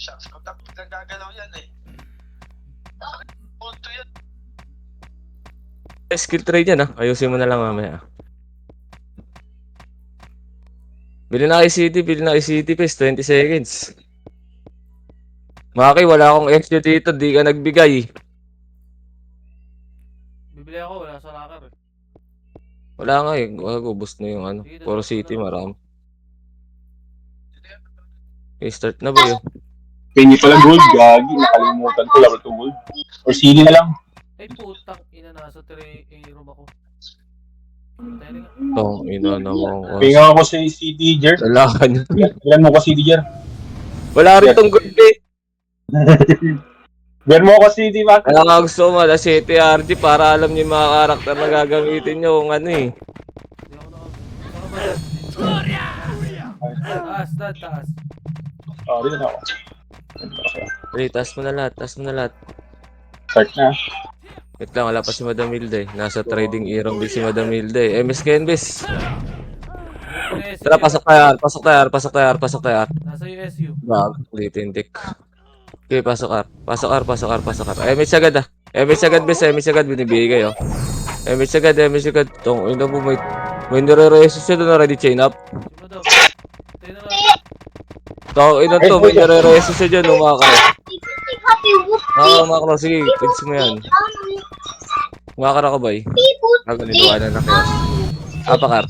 Shucks, kung tapos nagagalaw yan eh. Punto yan. Skill trade yan ah. Ayusin mo na lang mamaya. Bili na kay CD, bili na kay CD Pes, 20 seconds. Maki, wala akong extra dito, di ka nagbigay. Bibili ako, wala sa locker eh. Wala nga eh, ubos na yung ano. Sige, Puro dadalhin ko city, na lang. marami. Okay, start na ba yun? Penny pala gold, gagi. Nakalimutan ko, laro to gold. Or CD na lang. Ay putang ina, nasa room ako. Tayo nga. Tong ina naman ko. Pinga ako sa CD, Jer. Wala ka niya. Ilan mo ko CD, Jer? Wala rin tong good eh. Ilan mo ko CD, Mac? Kaya nga gusto mo, na CTRG para alam niyo yung mga karakter na gagamitin niyo kung ano eh. Hindi ako taas, taas. Oh, dito na ako. Hey, taas mo na lahat, taas mo na lahat. Start na. Wait lang, wala pa si Madam Hilda eh. Nasa trading era din si Madam Hilda eh. MS Kenbis. Tara, pasok tayo, pasok tayo, pasok tayo, pasok tayo. Nasa USU. Bag, litintik. Okay, pasok ar. Pasok ar, pasok ar, pasok ar. MS agad ah. MS agad, bes. MS agad, binibigay kayo. MS agad, MS agad. Tong, ino mo, may nire-resus siya doon, ready chain up. Sino daw? Tayo na lang. Tong, ino to, may nire-resus siya dyan, umakaro. Umakaro, sige, fix mo yan. Umakaro ka ba eh? Ganito ka na na kayo. Apakar.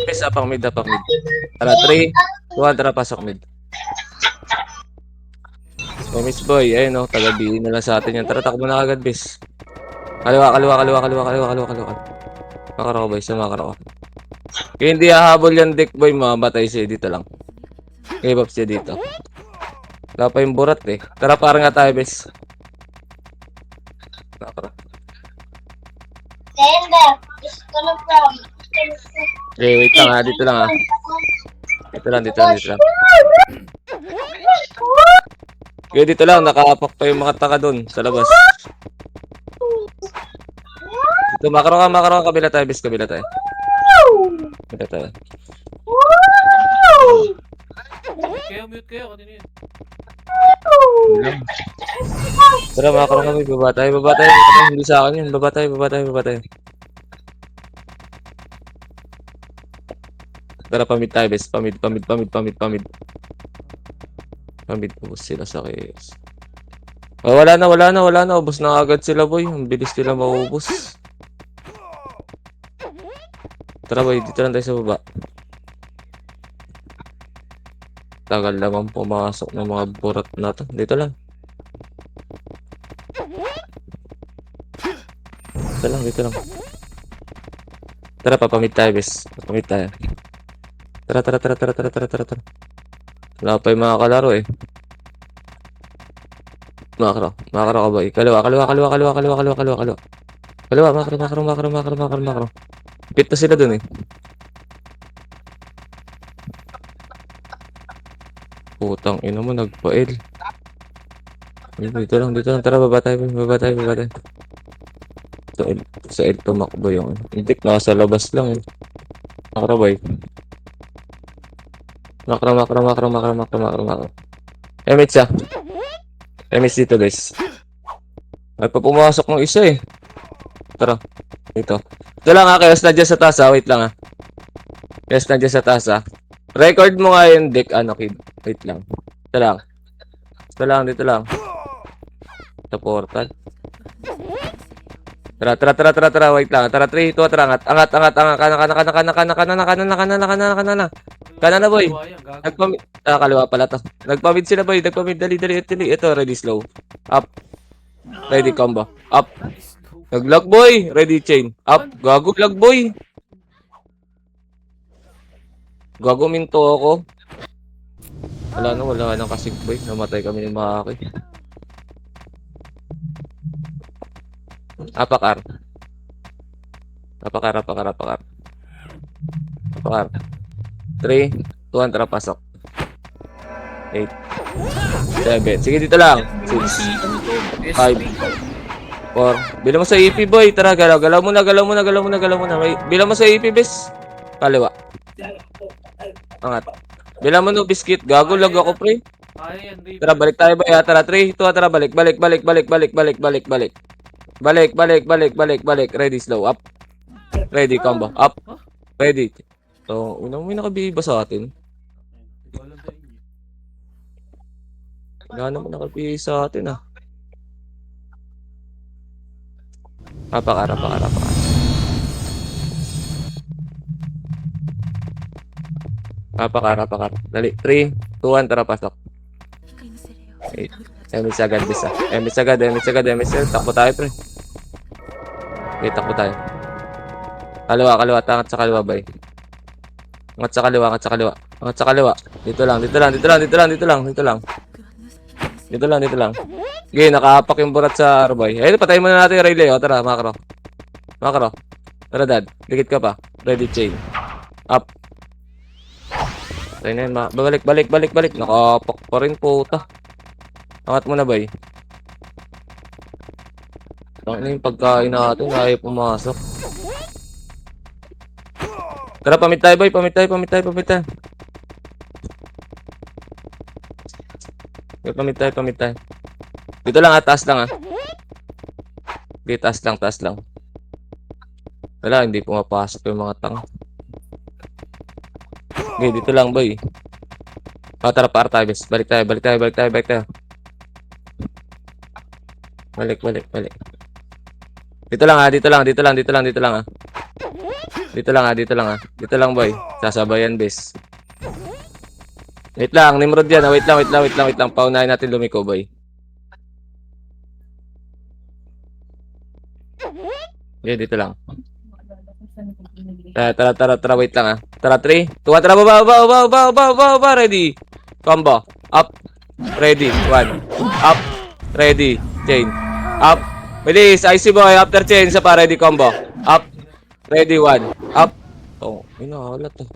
Bes, apang mid, apang mid. Tara, 3, 2, tara, pasok mid. Miss Boy, ayun o, taga-BE na lang sa atin yan. Tara, takbo na agad, bes. Kaliwa, kaliwa, kaliwa, kaliwa, kaliwa, kaliwa, kaliwa. Makara ko, boy, sumakara ko. Kaya hindi hahabol yan, Dick Boy, mamatay siya dito lang. Give up siya dito. Wala pa yung burat eh. Tara, parang nga tayo, bes. Makara. Okay, wait lang ha, dito lang ha. Dito lang, dito lang, dito lang. Okay, dito lang, nakapak pa yung mga taka doon sa labas. Dito, makaro ka, kabila tayo, bis, kabila tayo. Kabila tayo. Mute kayo, kanina yun. Tara, makaro kami, baba tayo, baba tayo. Hindi sa akin yun, baba tayo, baba tayo, baba tayo. Tara, pamid tayo, bis, pamid. Pamid, ubos sila sa case. Oh, wala na, ubos na agad sila, boy. Ang bilis nila maubos. Tara, boy, dito lang tayo sa baba. Tagal naman pumasok ng mga burat na to. Dito lang. Dito lang. Tara, papamid tayo, bes. Papamid tayo. Tara. Wala pa yung mga kalaro eh. Makro ka ba eh? Kaliwa. Makro. Pit na sila dun eh. Putang ina mo, nagpa-L. Dito lang. Tara, baba tayo. Sa L tumakbo yung hindi, nasa labas lang eh. Makro ba eh? Makro. Emits ah. Emits dito guys. Ay pa pumasok ng isa eh. Tara. Dito. Ito lang ha, kayos na dyan sa taas ha. Wait lang ha. Kayos na dyan sa taas ha. Record mo nga yung deck, ano kid. Wait lang. Dito lang. Sa portal. Tara. Wait lang. Tara, 3, 2, tara. Angat. Kana na boy. Nagpamid. Kaliwa pala to. Nagpamid sila boy. Dali. Ito, ready slow. Up. Ready combo. Up. Nag-lock boy. Ready chain. Up. Gago lag boy. Gago minto ako. Wala na kasig boy. Namatay kami ni Maki. Apakar. 3, 2, 1, tara, pasok. 8, 7. Sige, dito lang. 6, 5, 4. Bilang mo sa EP, boy. Tara, galaw mo na. Bilang mo sa EP, bes. Kaliwa. Angat. Bilang mo no, biscuit. Gago, lag ako, pre. Kaya yan, Dave. Tara, balik tayo ba? Tara, 3, 2, tara, balik. Balik. Balik. Ready, slow. Up. Ready, combo. Up. Ready. So, unang may nakabiba sa atin. Hindi ko alam sa inyo. Wala naman nakabiba sa atin, ah. Rapakar. Dali, 3, 2, 1, tara, pasok. Emis agad, bisa. Emis agad. Takbo tayo, pre. Okay, takbo tayo. Kaliwa, tangat sa kaliwa, bay. Angat sa kaliwa. Dito lang. Okay, nakaapak yung burat sa arbay. Ayun, patayin muna natin yung relay, oh. Tara, makro. Tara, dad. Dikit ka pa. Ready, chain. Up. Tayo na yun, balik. Nakaapak pa rin, puta. Angat mo na, bay. Tangina yung pagkain natin, ayaw pumasok. Tara, pamit tayo, bay. Pamit tayo. Pamit tayo. Dito lang, taas lang, ah. Okay, taas lang. Wala, hindi pumapasok yung mga tanga. Okay, dito lang, boy. Tara, para tayo, bes. Balik tayo. Balik. Dito lang, ah. Dito lang, boy. Sasabayan, bes. Wait lang, Nimrod yan. Wait lang. Paunahin natin lumiko, boy. Okay, dito lang. Tara, wait lang, ah. Tara, 3, 2, tara, baba. Ready. Combo. Up. Ready. 1. Up. Ready. Chain. Up. Bilis. IC boy. After chain. Isa pa. Ready. Combo. Up. Ready. 1. Up. Oh, inahalat, ah.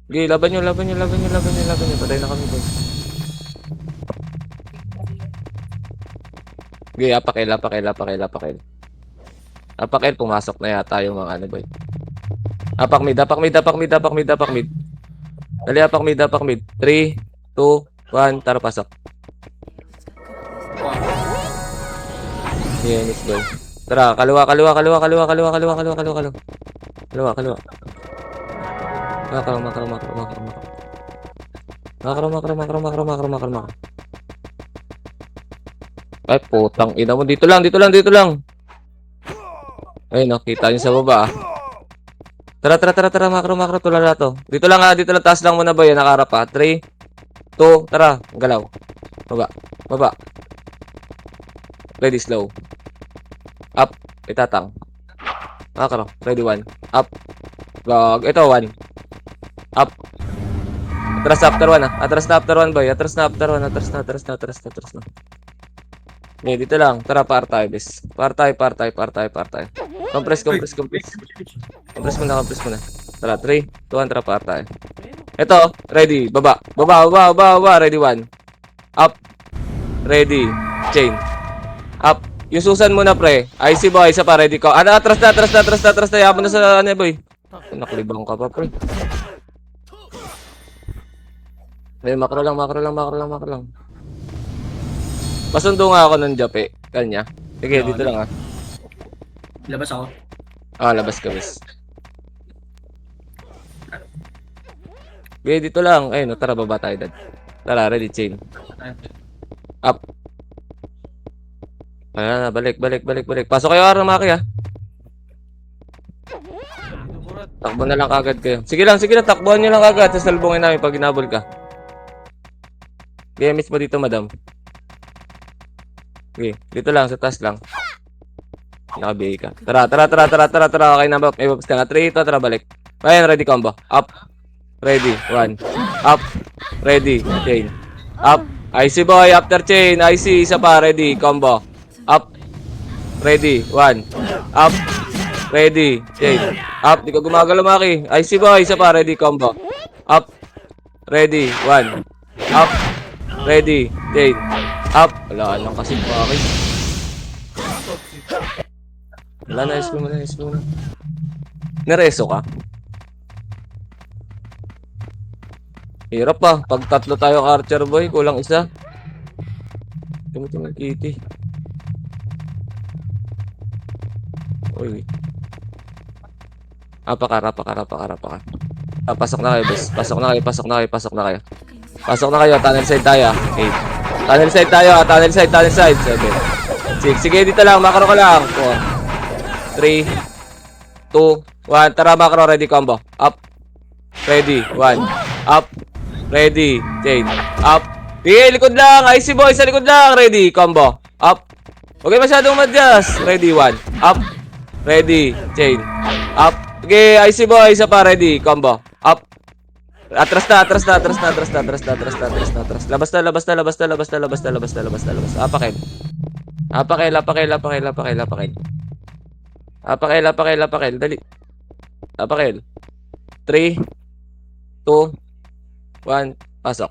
Okay, laban nyo. Patay na kami, boy. Okay, apakil. Apakil, pumasok na yata yung mga ano, boy. Apak mid. Dali, apak mid. 3, 2, 1, tara, pasok. Yes, boy. Tara, kaliwa. Makro. Ay, putang ina mo. Dito lang. Ay, nakita niyo sa baba, ah. Tara, makro, tulala to. Dito lang, taas lang muna ba yan, nakaharap, ah. 3, 2, tara, galaw. Baba. Ready, slow. Up, itatang. Makro, ready, 1. Up. Gag, ito, 1. Up. Atras na after 1, ah. Atras na after 1, boy. Atras na. Okay, dito lang. Tara, par tayo, bes. Par tayo. Compress. Compress muna. Tara, 3, 2, 1, tara, par tayo. Ito, ready. Baba. Ready, 1. Up. Ready. Chain. Up. Yung susan muna, pre. IC boy, isa pa, ready ko. Ano, atras na. Yaman na sa, ano, boy. Naklibang ka pa, pre. Ay, makro lang. Pasundo nga ako ng Jape. Kanya. Sige, dito lang, ah. Labas ako. Labas ka, bes. Okay, dito lang. Ayun, tara, baba tayo, dad. Tara, ready, chain. Up. Ayan na, balik. Pasok kayo, Aramaki, ah. Takbo na lang kagad kayo. Sige lang, takbuhan nyo lang kagad. Sasalbungin namin pag ginabol ka. Okay, miss mo dito, madam. Okay, dito lang, sa taas lang. Nakabihay ka. Tara. Okay na ba? May babas ka na. 3, 2, tara, balik. Ayan, ready, combo. Up. Ready, 1. Up. Ready, chain. Up. IC boy, after chain. IC, isa pa, ready, combo. Up. Ready, 1. Up. Ready, chain. Up, di ka gumagalaw, Maki. IC boy, isa pa, ready, combo. Up. Ready, 1. Up. Ready, chain. Up. Wala lang kasi Maki. Wala na, SP mo na. Nareso ka? Hirap pa. Pag tatlo tayong archer boy, kulang isa. Tingnan kitty. Uy. Apakar. Pasok na kayo, boss. Pasok na kayo. Pasok na kayo. Tunnel side tayo. 8. Tunnel side tayo. Tunnel side. 7. 6. Sige, dito lang. Macro ka lang. 4. 3. 2. 1. Tara, macro. Ready, combo. Up. Ready. 1. Up. Ready. Chain. Up. Sige, likod lang. Icy boy, sa likod lang. Ready. Combo. Up. Huwag kayo masyadong madyas. Ready. 1. Up. Ready. Chain. Up. Sige, Icy boy, isa pa. Ready. Combo. Up. Atras na. Labas na. Apakin. Dali. Apakin. 3, 2, 1, pasok.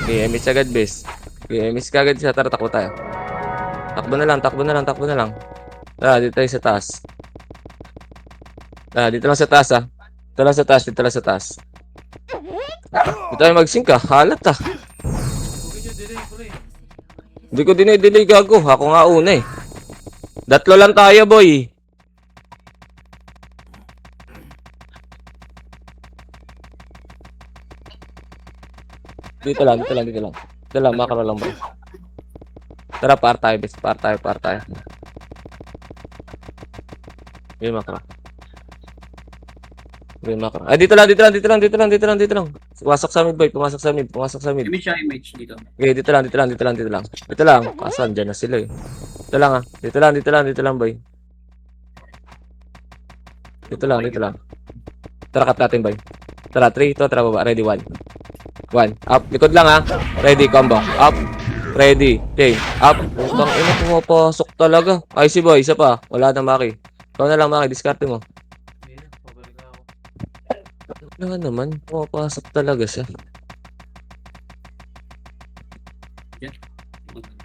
Okay, emis agad, bes. Okay, emis ka agad siya. Tara, takbo tayo. Takbo na lang. Tara, dito tayo sa taas. Tara, dito lang sa taas, ha. Dito lang sa taas. Dito tayo mag-sync, ha. Halat, ha. Huwag nyo, delay ko rin. Hindi ko dinay-delay, gago. Ako nga una, eh. Datlo lang tayo, boy. Dito lang. Makro lang, boy. Tara, par tayo, bes. Par tayo. Yung makro. Ay, dito lang. Pumasok sa mid, boy. Pumasok sa mid. Image siya, image dito. Okay, dito lang. Dito lang. Kasan, dyan na sila, eh. Dito lang, ha. Dito lang, boy. Dito lang. Tara, cut natin, boy. Tara, 3, 2, tara, baba. Ready, 1. Up. Likod lang, ha. Ready, combo. Up. Ready. Chain. Up. Putang ina, pumapasok talaga. Icy boy, isa pa. Wala na, Maki. Ikaw na lang, Maki. Diskarte mo. Hindi na, pabalik na ako. Wala naman. Pumapasok talaga siya.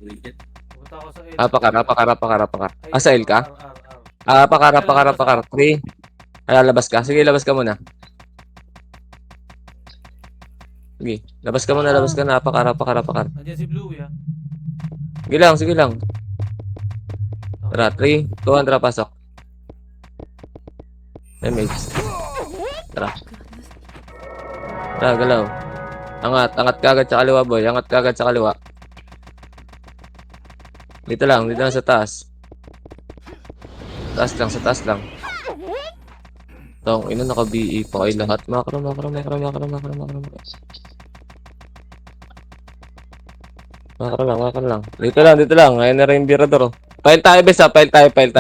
Pumunta ako sa L. Apakar. Ay, Sa L ka? R. Apakar. 3. Ay, labas ka. Sige, labas ka muna. Sige, labas ka muna. Apakar. Andiyan si Bluey, ha. Sige lang. Tara, 3, 2, 1, tara, pasok. MH. Tara, galaw. Angat kagad sa kaliwa, boy. Dito lang sa taas. Sa taas lang. Tong, ino naka-BE pa kayo lahat. Makro. Makro lang. Dito lang. Ayun na rin yung birador. File tayo, bes, ha. File tayo. File.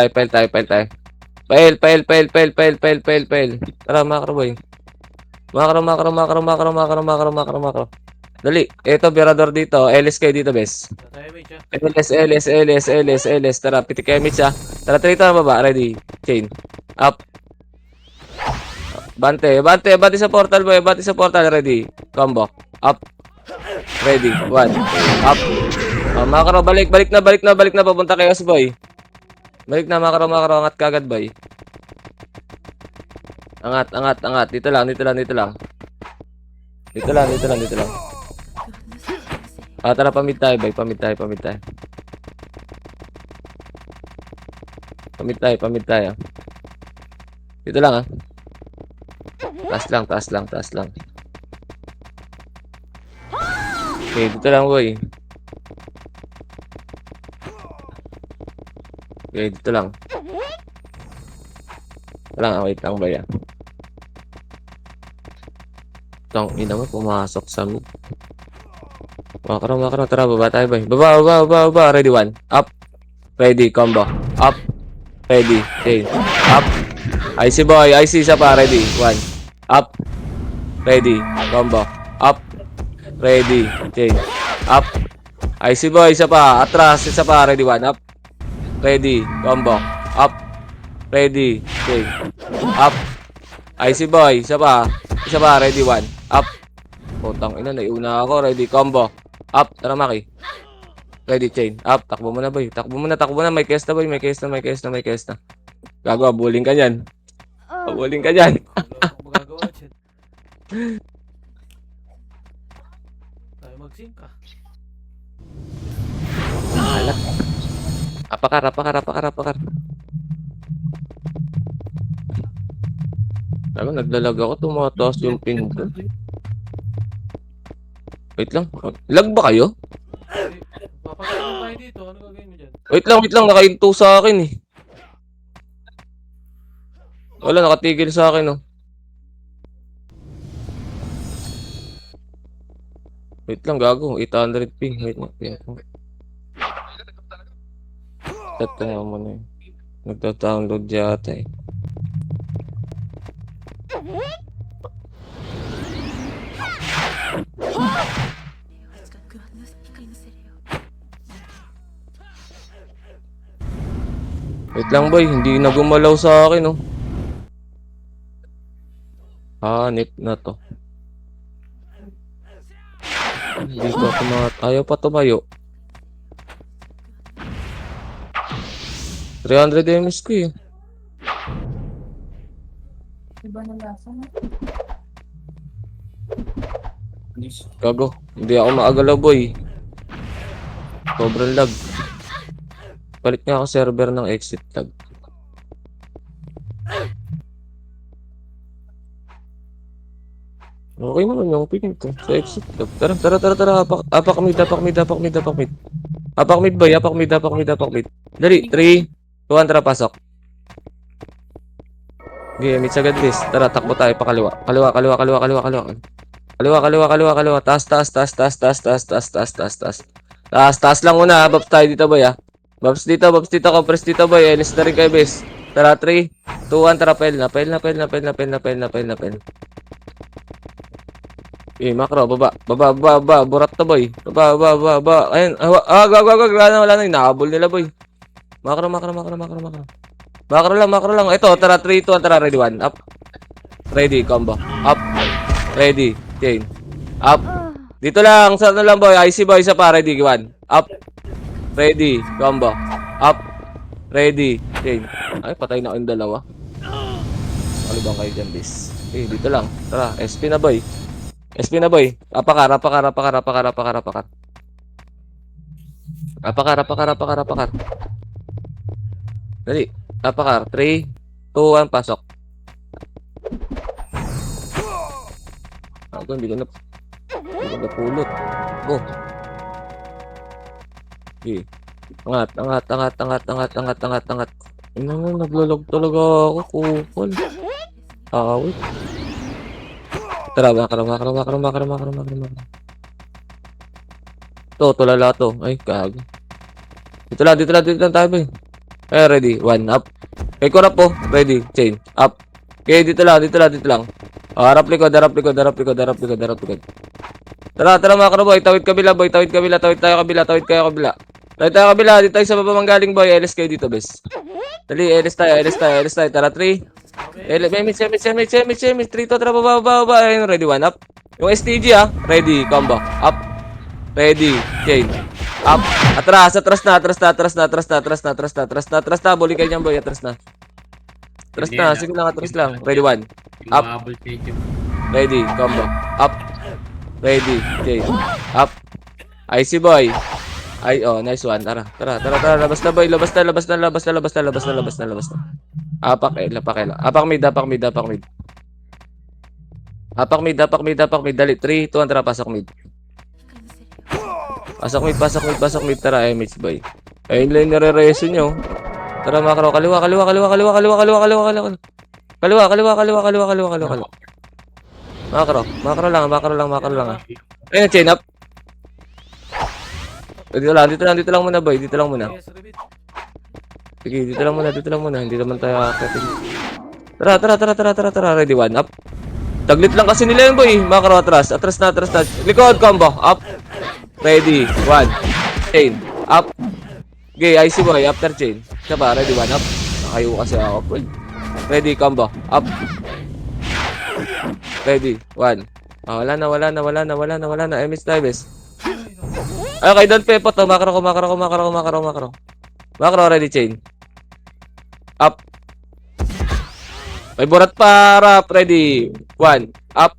Tara, makro, boy. Makro. Dali. Ito, birador dito. LS kayo dito, bes. Tayo, image, ha. LS. Tara, pitik kayo, Mitch, ha. Tara, trito na baba. Ready. Chain. Up. Bante sa portal, boy. Ready. Combo. Up. Ready. 1. Up. Makro, balik na. Papunta kayo, boy. Balik na, makro. Angat kagad, boy. Angat. Dito lang. Tara, pamit tayo, boy. Pamit tayo. Dito lang, ha. Taas lang. Okay, dito lang, boy. Okay, dito lang. Wait lang, boy, ah. Tong, ina mo, pumasok sa mid. Makro. Tara, baba tayo, boy. Baba. Ready, 1. Up. Ready, combo. Up. Ready, chain. Up. Icy boy, isa pa. Ready, 1. Up. Ready, combo. Up. Ready, chain. Up. Icy boy, isa pa. Atras, isa pa. Ready, 1. Up. Ready, combo. Up. Ready, chain. Up. Icy boy, isa pa. Ready, 1. Up. Putang ina, naiuna ako. Ready, combo. Up. Tara, Maki. Ready, chain. Up. Takbo mo na, boy. Takbo mo na. May case na, boy. May case na. Gago, abuling ka dyan. Wala akong magagawa dyan. Tayo mag-sync ka. Alat. Apakar. Sabi, naglalag ako, tumataas yung pin ko. Wait lang. Lag ba kayo? Papagano tayo dito. Ano gagawin mo dyan? Wait lang. Nakainto sa akin eh. Wala, nakatigil sa akin oh. Wait lang, gago. 800 ping. Wait lang. Set nga muna eh. Nagta-download yata eh. Wait lang boy, hindi na gumalaw sa akin oh. Hanip na to. Hindi ko ayaw pa tumayo. 300 ms ko eh. Gago, hindi ako maagalaw boy. Sobrang lag. Palit nga ako server ng exit lag. Okay naman yung ping ko sa exit lag. Tara. Apak mid. Apak mid boy, apak mid. Dali, 3, 2, 1, tara pasok. Okay, mid sagad bis. Tara, takbo tayo pa kaliwa. Kaliwa. Taas lang muna. Babs tayo dito boy ah. Babs dito. Compress dito boy. Elis na rin kayo bis. Tara, 3, 2, 1. Tara, fail na. Eh, macro. Baba. Burat to boy. Baba. Ayun. Wala na. Inahabol nila boy. Macro. Macro lang. Ito, tara, 3, 2, 1. Tara, ready, 1. Up. Ready, combo. Up. Ready, chain. Up. Dito lang, sa ano lang boy, IC boy, isa pa, ready, 1. Up. Ready, combo. Up. Ready, chain. Ay, patay na ako yung dalawa. Alibang kayo dyan, bis. Okay, dito lang. Tara, SP na boy. Apakar. Dali, apakar. 3, 2, 1, pasok. Ako, hindi ko napulot. Go. Okay. Angat. Ina nga, naglalog talaga ako. Kupal. Awit. Tara, makro. Tulala to. Ay, kago. Dito lang tayo, boy. Eh, ready. 1, up. Okay, kurap po. Ready. Chain. Up. Okay, dito lang. Harap likod. Tara, makro boy. Tawid kabila. Tawid tayo kabila. Dito tayo sa baba manggaling boy. LS kayo dito, bes. Dali, LS tayo. Tara, 3. Semit. 3 to, tara, baba. Ayun, ready, 1, up. Yung STG ah. Ready, combo. Up. Ready, chain. Up. Atras na. Buli kayo niyan boy. Atras na. Sige lang, atras lang. Ready, 1. Up. Ready, combo. Up. Ready, chain. Up. IC boy. Ay, oh, nice one. Tara. Labas na boy. Labas na. Apak mid. Dali, 3, 2, 1, tara, pasok mid. Pasok mid. Tara, MH boy. Ayun lang nire-reso nyo. Tara, makro. Kaliwa. Makro lang. Ayun, chain up. Dito lang muna boy. Yes, repeat. Sige, dito lang muna. Hindi naman tayo akatin. Tara. Ready, 1, up. Taglit lang kasi nila yun boy. Makro, atras na. Likod, combo. Up. Ready, 1. Chain. Up. Okay, IC boy. After chain. Isa pa, ready, 1, up. Nakayo kasi ako. Ready, combo. Up. Ready, 1. Wala na. MS Dives. Okay, don't pay po to. Makro. Makro, ready, chain. Up. May burat pa, rap. Ready. 1. Up.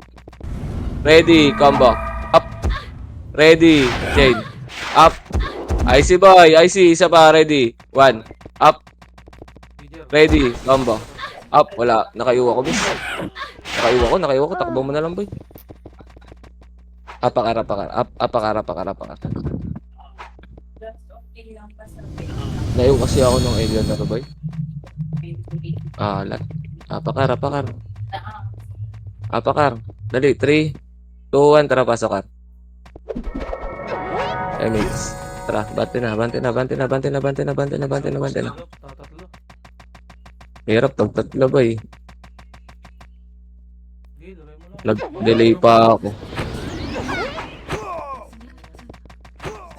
Ready, combo. Up. Ready, chain. Up. IC boy, IC, isa pa, ready. 1. Up. Major. Ready, combo. Up, wala. Nakaiwa ko, bis. Nakaiwa ko. Takbo mo na lang, boy. Apakar. Apakar. Naiw kasi ako ng alien na to, boy. Alat. Apakar. Dali, 3, 2, 1, tara, pasok ka. Mates. Tara, bante na. Tatatlo. Hirap, tatlo, boy. Sige, tuloy mo lang. Nag-delay pa ako.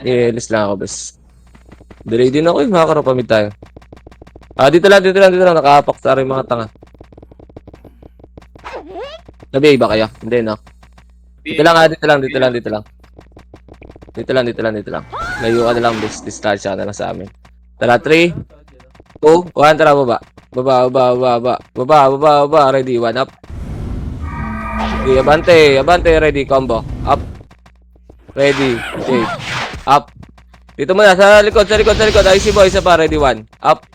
Alis lang ako, bes. Delay din ako, makakarapamid tayo. Dito lang. Nakaapak sa rin mga tanga. Nabiyay ba kayo? Hindi, no? Dito lang. Layo ka na lang, bes. Distansya ka na lang sa amin. Tara, 3, 2, 1, tara, baba. Baba. Ready, 1, up. Okay, abante, ready, combo. Up. Ready, shake. Up. Dito muna, sa likod. IC boy, isa pa, ready, 1. Up.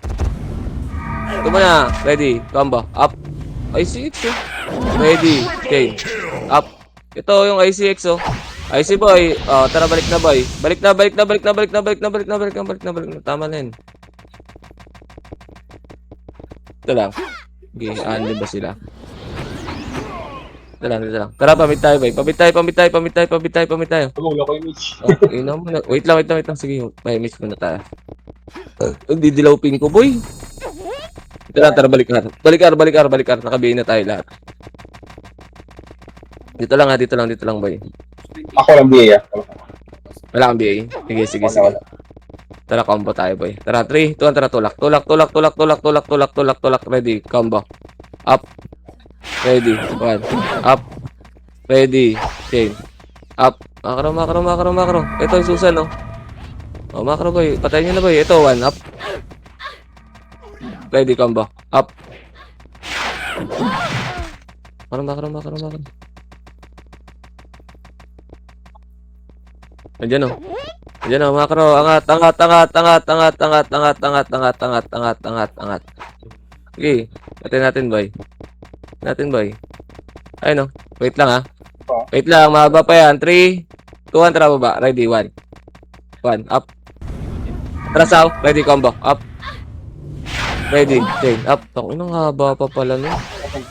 Dito muna, ready, combo. Up. ICX, oh. Ready, shake. Up. Ito yung ICX, oh. IC boy, tara, balik na, boy. Balik na. Tama na yun. Ito lang. Okay, ano ba sila? Ito lang. Tara, pamit tayo, boy. Pamit tayo. Pag-ula ko yung Mitch. Ina mo na. Wait lang. Sige, may miss muna tayo. Didilawpin ko, boy. Ito lang, tara, balik ka. Nakabihin na tayo lahat. Dito lang, boy. Ako lang biyaya. Wala kang BA. Sige. Tara, combo tayo, boy. Tara, 3, 2, 1, tara, tulak. Ready, combo. Up. Ready, 1. Up. Ready, chain. Up. Makro. Ito yung susan, no? Makro, boy. Patayin nyo na, boy. Ito, 1. Up. Ready, combo. Up. Makro. Andiyan, makro. Angat. Okay. Natin, boy. Ay, no. Wait lang, ha. Wait lang. Mahaba pa yan. 3, 2, 1. Tara, baba. Ready, 1. Up. Tara, saw. Ready, combo. Up. Ready, chain. Up. Ang inang haba pa pala, no. Sige,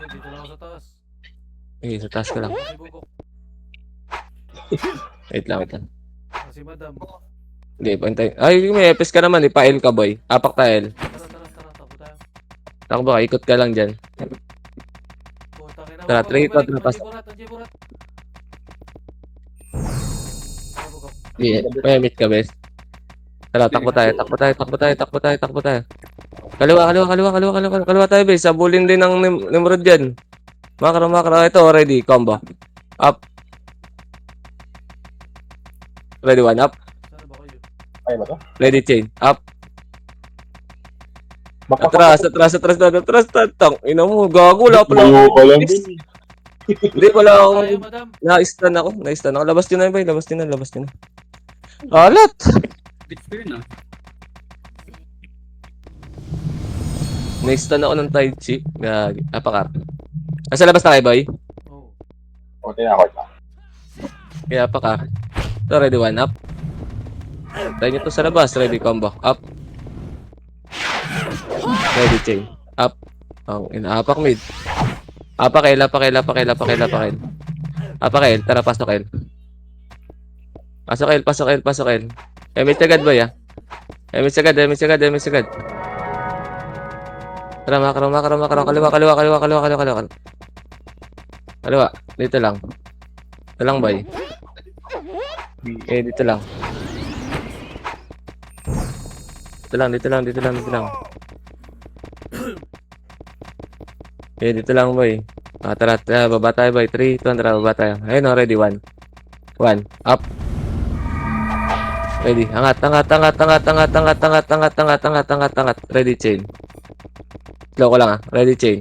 dito lang ako sa taas. Sa taas ka lang. Si Bugok. Wait lang. Si Madam. Hindi, pantay. Ay, may epes ka naman. Ipa-L ka, boy. Apak tayo. Tara. Takbo tayo. Takbo ka. Ikot ka lang dyan. Tara, 3, 2, 1. Pas. Burat. May meet ka, bes. Tara, takbo tayo. Kaliwa tayo, bes. Sabulin din ng Nimrod dyan. Makro. Ito, ready. Combo. Up. Ready, 1. Up. Saan ba kayo? Ay ba to? Ready, chain. Up. Atras. Tang. Ina mo, gago. Wala pala. Mayo ka lang din. Hindi, wala Tayo, akong... Madam. Na-stun ako. Labas din na, boy. Labas din na. Alat! Bit ko yun, ah. Na-stun ako ng Tai Chi. Gagi. Apakar. Sa labas na kayo, boy? Oh. O, tinakot ka. Kaya apakar. So, ready, 1. Up. Tayo nyo to sa labas. Ready, combo. Up. Ready, chain. Up. Inaapak mid. Apakail. Apakail. Tara, pasok. Pasok. Emit agad ba, ya? Emit agad. Tara, makro. Kaliwa. Dito lang. Ito lang, boy. Dito lang. Dito lang. Dito lang, boy. Tara, baba tayo, boy. 3, 2, 1, tara, baba tayo. Ayun, ready, 1. Up. Ready, angat. Ready, chain. Slow ko lang, Ready, chain.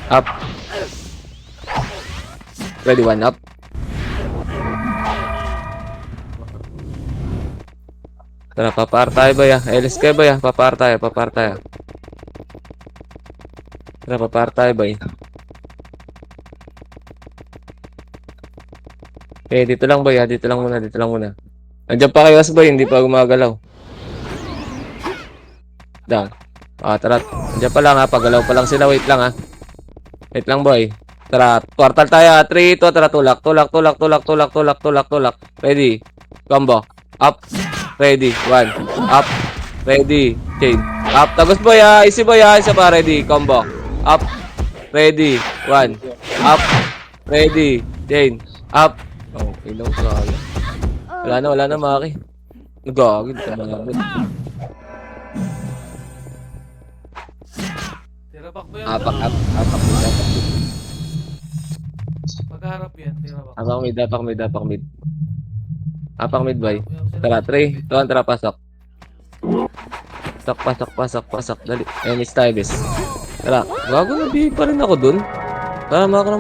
Up. Ready, one up. Tara, papar tayo ba ya? LS kayo ba ya? Papar tayo. Tara, papar tayo ba ya? Okay, dito lang ba ya? Dito lang muna. Andiyan pa kayo boy, hindi pa gumagalaw. Dang. Tara. Andiyan pa lang ha, pagalaw pa lang sila. Wait lang ha. Wait lang boy. Tara, portal tayo ha. 3, 2, tara, tulak. Ready. Combo. Up. Ready. 1. Up. Ready. Chain. Up. Tagos boy ha. Easy boy ha. Isa pa. Ready. Combo. Up. Ready. 1. Up. Ready. Chain. Up. Oh, ilaw ka. Wala na Maki. Nagagid ka mga. Tirabak ba yan? Apak. Magharap yan, tirabak. Apak mid. Apak mid boy. Tara, 3, 2, tara, pasok. Pasok. Dali. Miss tayo, bes. Tara, gago na di pa rin ako dun. Tara, makro.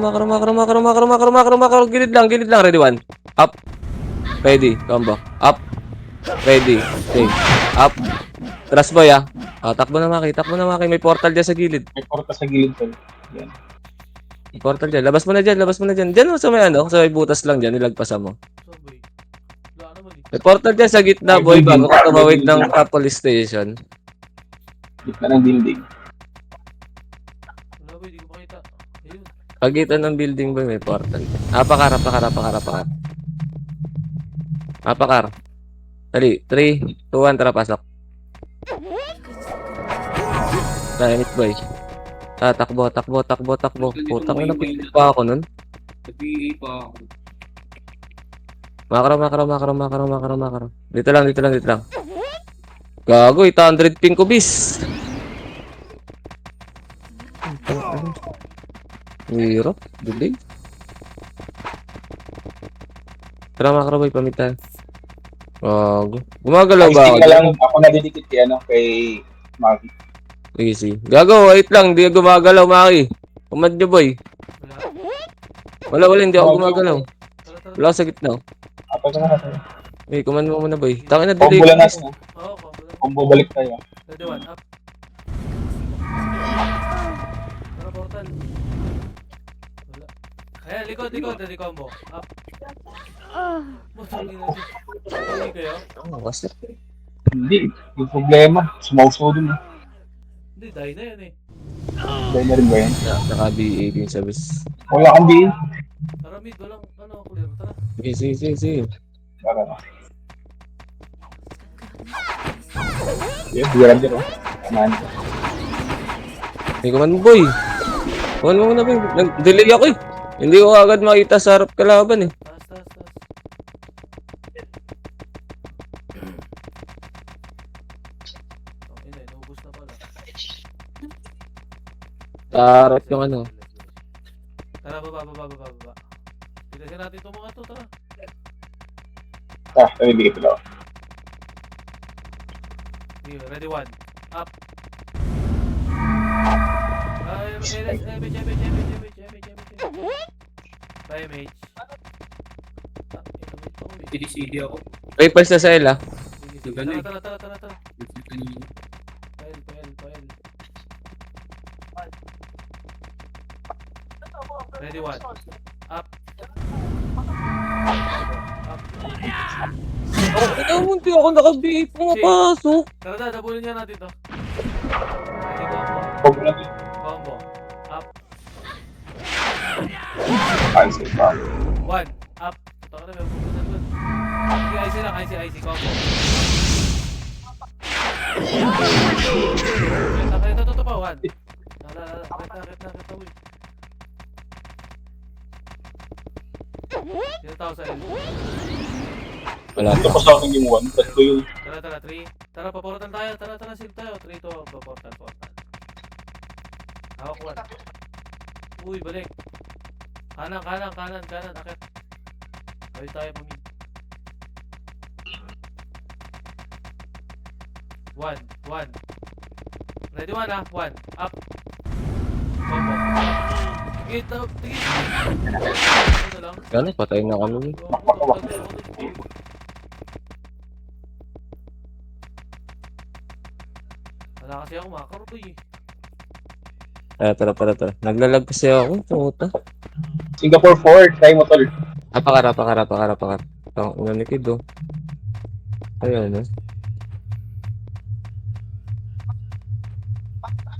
Gilid lang. Ready, 1. Up. Ready, combo. Up. Ready. Okay. Up. Trust boy ah. Takbo na Maki. May portal dyan sa gilid. May porta sa gilid ko. Yan. May portal dyan. Labas mo na dyan. Dyan mo sa may sa may butas lang dyan. Nilagpasan mo. So, boy. Wala naman eh. May portal dyan sa gitna, boy, bago ka tumawid ng police station. Gitna ng building. Wala boy, di ko makita. Ayun. Pagitan ng building, boy, may portal. Apakar. Dali, 3, 2, 1, tara, pasok. Dahil boy. Takbo. Putang ina, napili pa ako nun. Nag-PA pa ako. Makro. Dito lang. Gago, 800 ping ko, bis. Hirap, dulig. Tara, makro boy, pamitan. Gago. Gumagalaw ba ako? Ay, lang, ako nadidikit kay Maki. Easy. Gago, wait lang, hindi gumagalaw, Maki. Kumad nyo, boy. Wala. Wala, hindi ako gumagalaw. Tara. Wala ako sa gitna. Ato na. Command mo muna, boy. Tangin na, Combo delay. lang nas na. Oo, combo lang. Combo balik tayo. Ready, 1. Up. Tara, portal. Wala. Ayan, likod. Ready, combo. Up. Putang ina. Hindi kayo? What's up? Hindi. Yung problema. Sumauso dun. Hindi, die na yan eh. Dahil na rin ba yan? Naka-BA din sa bis. Wala kang din. Tara, mid. Walang, clear. Tara. Si. Tara na. Yan, biyaran dyan, oh. Man. Command mo, boy. Command mo muna, boy. Nag-delay ako eh. Hindi ko agad makita sa harap kalaban eh. Taas. Ina, inubos na pala. Tarot yung ano. Tara, baba. Tigasin natin itong mga to, tara. Nabibigay ko lang. Sige, ready, 1. Up. MH. CD ako. Papers na sa L ah. Tara. Kanina. Pael. Ready, 1. Up. Hindi ako naka-BA pumapasok. Tara, dabulin nga natin to. Ready, combo. Combo lang din. Combo. Up. Ay, sige pa. 1. Up. Ito na, may pupunta doon. Sige, IC lang. IC. Combo. Ito pa. 1. Nakita, uy. Dito tao sa L. Wala Ito pa. pa sa akin yung 1. Tatlo yung Tara, 3. Tara, paportal tayo. Tara, save tayo. 3 to, paportal. Hawak 1. Uy, balik. Kanan. Akit. Ayun tayo pamid. 1. Ready, 1 ah. 1. Up. Combo. Tigit. lang. Yan, patay na kami. Wala kasi ako makaro eh. Tara. Naglalag kasi ako. Puta. Singapore 4, try mo tol. Apakar. Ang ina ni Kid, oh. Ayan, oh.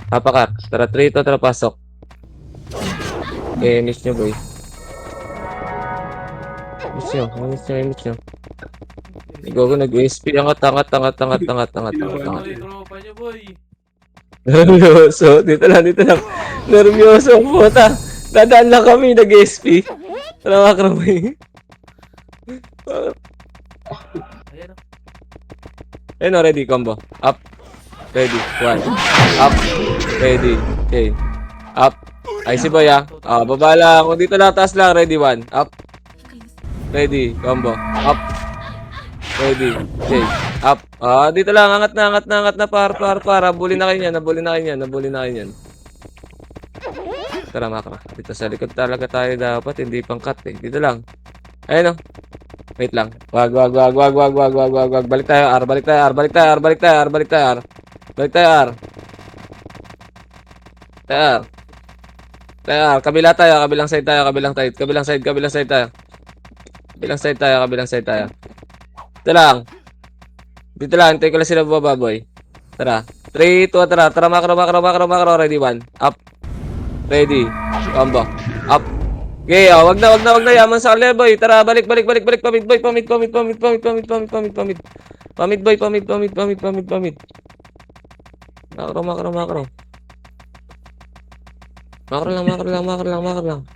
Apakar. Tara, 3 to, tara, pasok. Miss nyo, boy. Miss nyo. Ikaw nag-USP. Angat. Mali tropa niya boy. Nervyoso. Dito lang. Nervyoso. Puta. Dadaan lang kami. Nag-USP. Tara, makramay. Ayan o. Ayun, oh, ready, combo. Up. Ready. 1. Up. Ready. Okay. Up. Ay, si Boy, ah. Baba lang. Kung dito lang, taas lang. Ready, 1. Up. Ready. Combo. Up. Ready. Okay. Up. Dito lang. Angat na. Para. Bully na kayo yan. Tara, makra. Dito sa likod talaga tayo dapat. Hindi pang cut, eh. Dito lang. Ayun, oh. Wait lang. Wag. Balik tayo, R. Balik tayo, R. Kabila tayo, kabilang side tayo. Dito lang, hintay ko lang sila baba, boy. Tara. 3, 2, tara. Tara, makro. Ready, 1. Up. Ready. Combo. Up. Okay, wag na. Yaman sa kaliya, boy. Tara, balik. Pamit, boy. Pamit. Makro. Makro lang.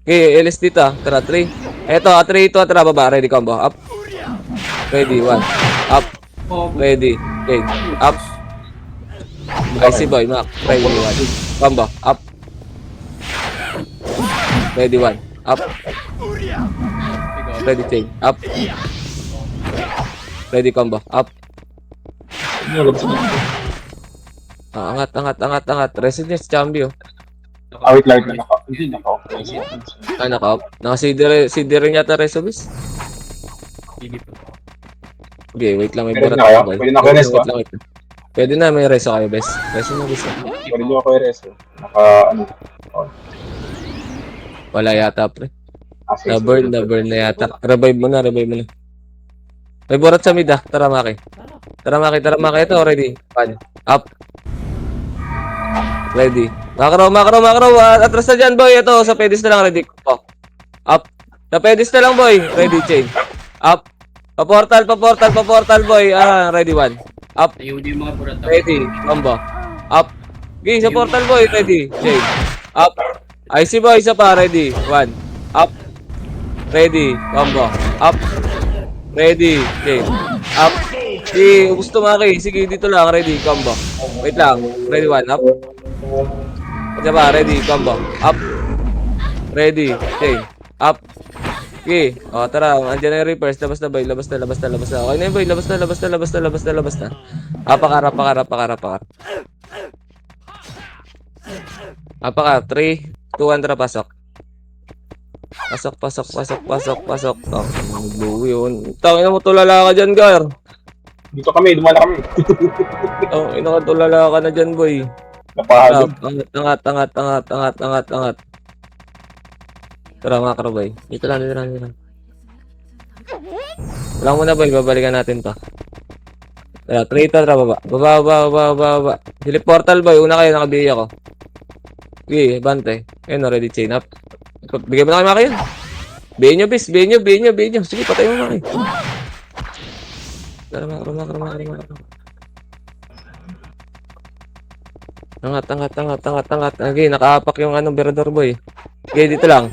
Okay, LS dito, ah. Tara, 3. Eto, 3, 2, tara, baba. Ready, combo. Up. Ready, 1. Up. Ready. Okay. Up. Okay, si boy, Mac. Ready, 1. Combo. Up. Ready, 1. Up. Ready, chain. Up. Ready, combo. Up. Angat. Residence, champion. Wait lang. Hindi naka. Naka-up. Naka-CD rin yata resobis. Hindi pa. Okay, wait lang. May Pwede burat na kayo? ako, boy. Pwede na kayo, Resto? Wait lang. Pwede na, may reso kayo, best. Reso na, best. Pwede nyo ako i-reso. Wala yata, pre. Sige. Na-burn na yata. Revive mo na. May burat sa mid, ah. Tara, Maki. Ito, ready. 1. Up. Ready. Makro. Atras na dyan, boy. Ito, sa pedis na lang, ready. Up. Sa pedis na lang, boy. Ready, chain. Up. Pa-portal, boy. Ready, 1. Up. Ayaw din yung mga burat. Ready. Combo. Up. Okay, sa portal, boy. Ready. Chain. Up. IC, boy. Isa pa. Ready. 1. Up. Ready. Combo. Up. Ready. Chain. Up. Okay, gusto Maki. Sige, dito lang. Ready. Combo. Wait lang. Ready, 1. Up. Isa pa. Ready. Combo. Up. Ready. Chain. Up. Okay. Tara. Andiyan na yung reapers. Labas na, boy. Labas na. Okay na yun, boy. Labas na. Apakar. Apakar. 3, 2, 1, tara, pasok. Pasok. Blue yun. Tangina mo, tulala ka dyan, Gar. Dito kami, dumala kami. Tangina ka, tulala ka na dyan, boy. Napahagod. Angat. Tara, makro, boy. Dito lang. Wala mo na, boy. Babalikan natin to. Tara, 3 to, tara, baba. Baba. Silip portal, boy. Una kayo, nakabihi ako. Okay, bante. Ayun, ready, chain up. Bigyan mo na kayo, Maki, yun. Bihin nyo, bis. Bihin nyo. Sige, patay mo, Maki. Tara, makro. Angat. Okay, nakaapak yung berador, boy. Okay, dito lang.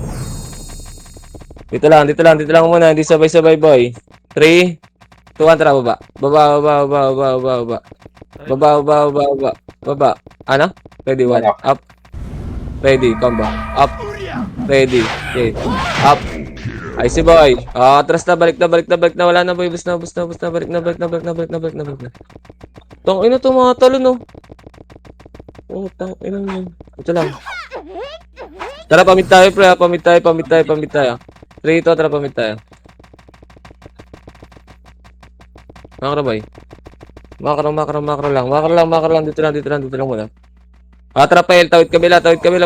Dito lang muna. Hindi sabay-sabay, boy. 3, 2, 1, tara, baba. Baba. Ano? Ready, 1. Up. Ready, combo. Up. Ready. Okay. Up. Ay, si boy. Atras na. Balik na. Wala na, boy. Bus na. Balik na. Tong ina to, mga talo, no? Tang ina mo. Ito lang. Tara, pamit tayo, pre. Pamit tayo. 3, 2, tara pamit tayo. Makro boy. Makro lang. Makro lang. Dito lang muna. Tara, pail. Tawid kabila. Pail. Pail.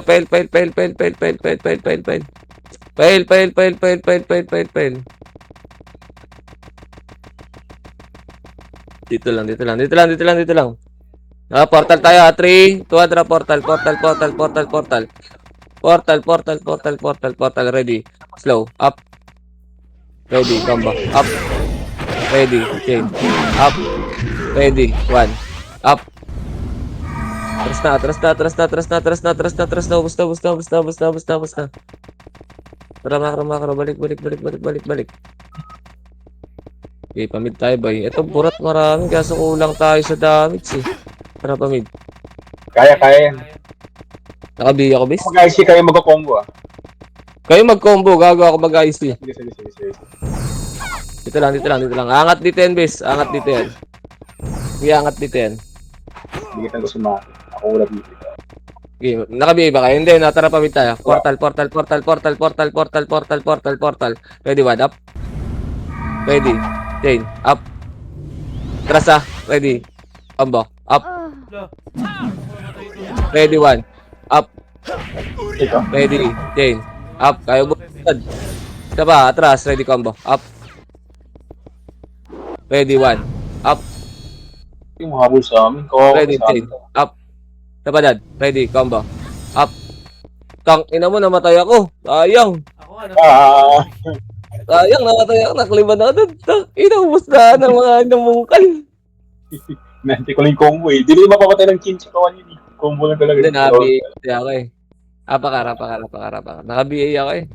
Dito lang. Portal tayo. 3, 2, tara, portal. Portal. Ready. Slow. Up. Ready. Combo. Up. Ready. Chain. Up. Ready. 1. Up. Atras na. Ubus na. Tara, makro. Balik. Okay, pamid tayo, boy. Ito, burat marami. Kaso kulang tayo sa damage, eh. Tara, pamid. Kaya. Nakabi ako, bis. Mag-IC kayo mag-combo ah. Kayo mag-combo. Gago ako mag-IC. Sige. Dito lang. Angat dito yan, bis. Angat dito yan. Hindi kita gusto ma. Ako wala dito. Okay, nakabi ba kayo? Hindi, tara, pamid tayo. Portal. Ready, one, up. Ready, chain, up. Trasa, ready. Combo, up. Ready, one. Up. Ito. Ready, chain, up. Kayo bukod. Isa pa, atras, ready, combo, up. Ready, one. Up. Yung habol sa amin. Ready, chain, up. Isa pa, dad. Ready, combo, up. Tang, ina mo, namatay ako. Sayang. Sayang, namatay ako. Naklima na ako. Inaubos na ng mga namungkal. Nanti ko lang yung combo eh. Hindi rin mapapatay ng chin sa kawan yun eh. Combo lang talaga. Hindi, naka-BA ako eh. Apakar. Naka-BA ako eh.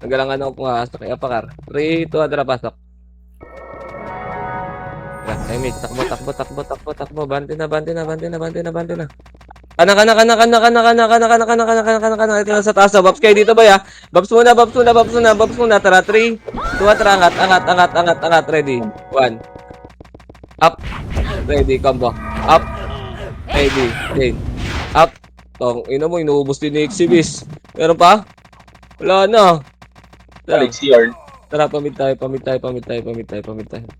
Nagalangan ako pumasok eh. Apakar. 3, 2, tara, pasok. Ay, mate. Takbo. Bante na. Kana. Ito na sa taas. Babs kayo dito ba ya? Babs muna. Tara, 3, 2, tara, angat. Ready. 1. Up. Ready, combo. Up. Ready. Chain. Up. Tong, ina mo, inuubos din ni Exhibis. Meron pa? Wala na. Alex CR. Tara, pamit tayo.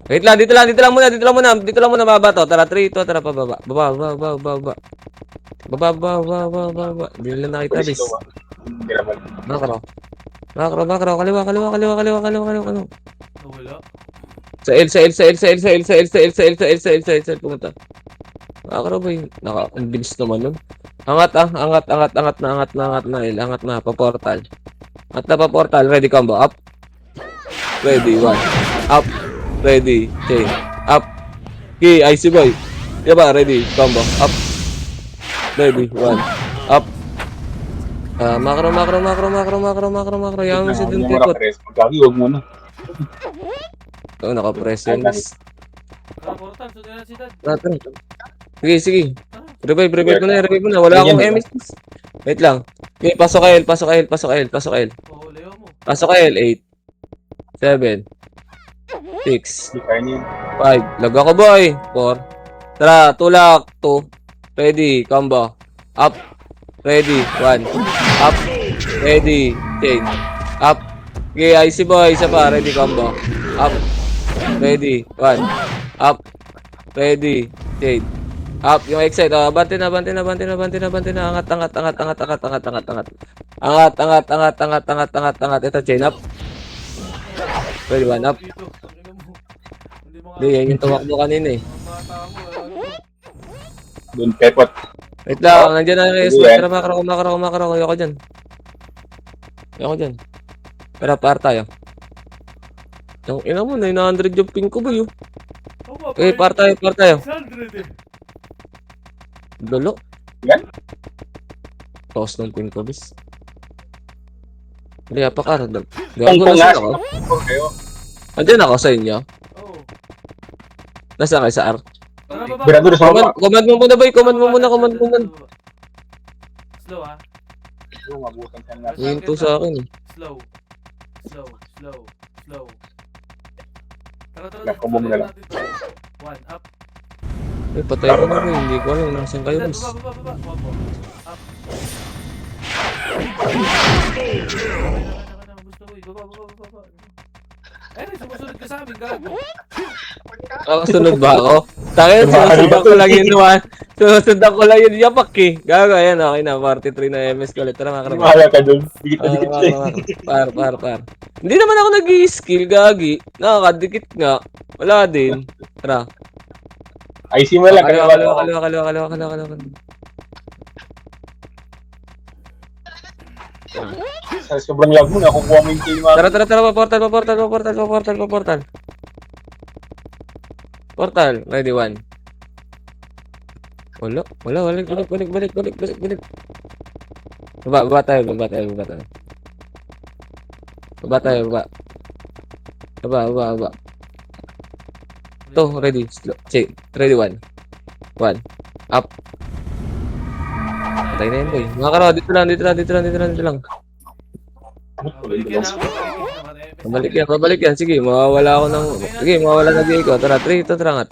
Wait lang, dito lang muna, baba to. Tara, 3, 2, tara, pababa. Baba. Hindi nila nakita, bis. Hindi naman. Makro, kaliwa. Wala. Sa L, pumunta. Makro ba yun? Ang bilis naman nun. Angat na, L. Angat na, pa-portal. Ready, combo, up. Ready, 1. Up. Ready, chain. Up. Okay, IC boy. Diba, ready, combo, up. Ready, 1. Up. Makro. Yaman si dun tipot. Gagi, huwag muna. Oo, nakapress yan, bis. Portal, sundan na si Dad. Sige. Revive mo na. Wala akong MS. Wait lang. Okay, pasok L. Oo, Leo mo. Pasok L. 8, 7, 6, Hindi kaya niya. 5. Lag ako, boy. 4. Tara, tulak. 2. Ready, combo. Up. Ready, 1. Up. Ready, chain. Up. Okay, IC boy. Isa pa. Ready, combo. Up. Ready, 1. Up. Ready, chain. Up, yung excite. Bante na. Angat. Ito, chain up. Ready, 1 up. Dito, ang ina mo. Hindi mo Hindi, yan yung tumakbo kanina eh. Ang bata mo, Doon, pepot. Wait lang, nandiyan na yung Sige, SWAT. yan. Tara, makro. Ayoko dyan. Tara, par tayo. Yung ina mo, 900 yung ping ko ba yun? Okay, par tayo. 600 eh. Dalo. Yan? Pause ng ping ko, bis. Hindi, apakar. Gago Pong na nga. ako. Kayo. Andiyan ako sa inyo. Oo. Nasaan kayo sa R? Tara, baba. Birado na sa baba. Command mo muna, boy. Command mo muna. Slow ah. Yung mabutan ka na. Hinto sa akin eh. Slow. Tara. Nakubo mo na lang. 1 up. Eh, patay ko na, boy. Hindi ko alam. Nasaan kayo, bis? Baba. Up. Gusto ko eh. baba. Eh, sumusunod ka sa amin, gago. Sunod ba ako? Tayo, sinusundan ko lang yun naman. Sinusundan ko lang yun yapak eh. Gago, ayan, okay na. 43 na MS ko ulit. Tara, makarami. Mahala ka dun. Dikit na dikit siya. Par. Hindi naman ako nag-i-skill, gagi. Nakakadikit nga. Wala din. Tara. IC mo lang. Kaliwa. Sa sobrang lag mo, nakukuha mo yung kill mo. Tara, portal. Ready, one. Wala. Balik. Baba tayo. Baba. To, ready. Slow. Ready, one. Up. Patay na yun, boy. Mga karo, dito lang. Babalik yan. Sige, mawawala ako ng... Sige, mawawala na di ko. Tara, 3, ito, tara,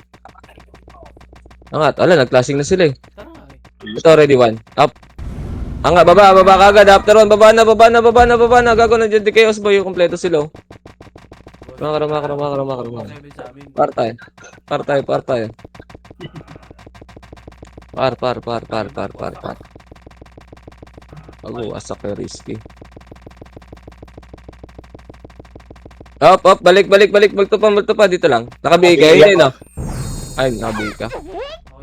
angat. Ala, nag-clashing na sila eh. Tara nga eh. Ito, ready, one. Up. Angat, baba kagad. After one, baba na. Gago na dyan, di chaos boy. Yung kompleto sila. Makaro. Seven sa amin. Par tayo. Par. Asak yung risky. Up, balik. Multo pa, dito lang. Nakabigay ka, hindi no? Ay, nakabigay ka.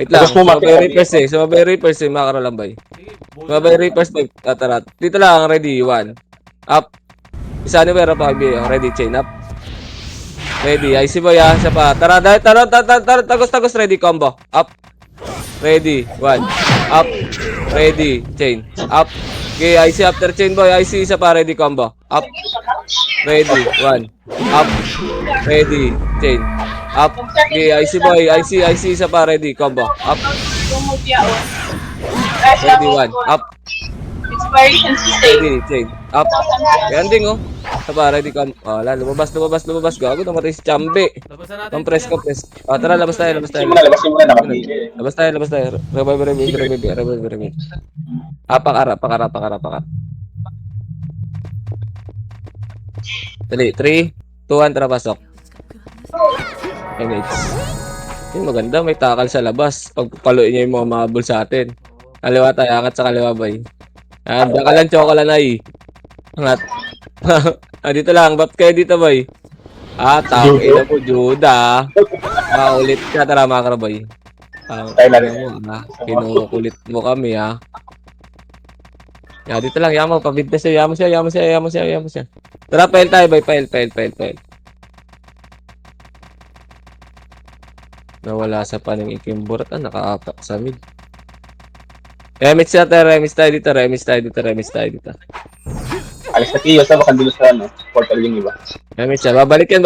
Wait lang, sumabay reapers eh, makaralambay. Sige, Sumabay reapers, tara. Dito lang, ready, one. Up. Isa ni Vera pa, ready, chain up. Ready, IC boy ha, siya pa. Tara, tagos, ready, combo. Up. Ready, one. Up. Ready, chain. Up. Okay, IC after chain boy, IC isa pa, ready, combo. Up. Ready, one. Up. Ready, chain. Up. Okay, IC boy, IC isa pa, ready, combo. Up. Ready, one. Up. Inspiration system. Ready, chain. Up. Ending oh. Isa pa, ready, combo. Wala, lumabas. Gago, namatay si Chambe. labasan natin. Compress. Tara, labas tayo. Labas mo na, nakabigay. Labas tayo. Revive. Pakara. Dali, 3, 2, 1, tara pasok. MH. Yung maganda, may takal sa labas. Pagpaluin niya yung mga mahabol sa atin. Kaliwa tayo, angat sa kaliwa, boy. Diyan ka lang, chocolate na angat. Dito lang, ba't kayo dito, boy? Ina mo, Juda. Ulit ka, tara mga boy. Kinukulit mo kami, ha. Dito lang, yamo, pabid na siya, yamo siya. Tara, fail tayo, boy, fail. Nawala sa paning ikimburat, nakaapak sa mid. Remis tayo dito. Alis na kiyo, sa baka dulo sa portal yung iba. Remis siya, babalik yan.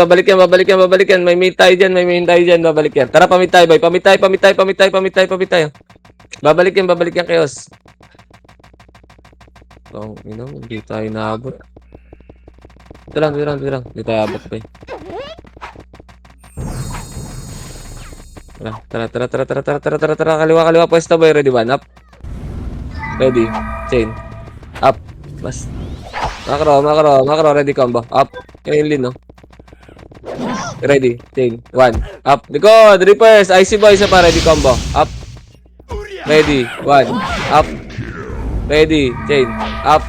May main tayo dyan, babalik yan. Tara, pamit tayo, boy, pamit tayo. Babalik yan, chaos. Hindi tayo naabot. Dito lang. Hindi tayo abot, boy. Tara. Kaliwa, pwesto, boy. Ready, one, up. Ready, chain. Up. Bas. Macro, ready, combo. Up. Yung lin, no? Ready, chain. One. Up. Likod, reapers. IC boy, isa pa, ready, combo. Up. Ready, one. Up. Ready, chain. Up.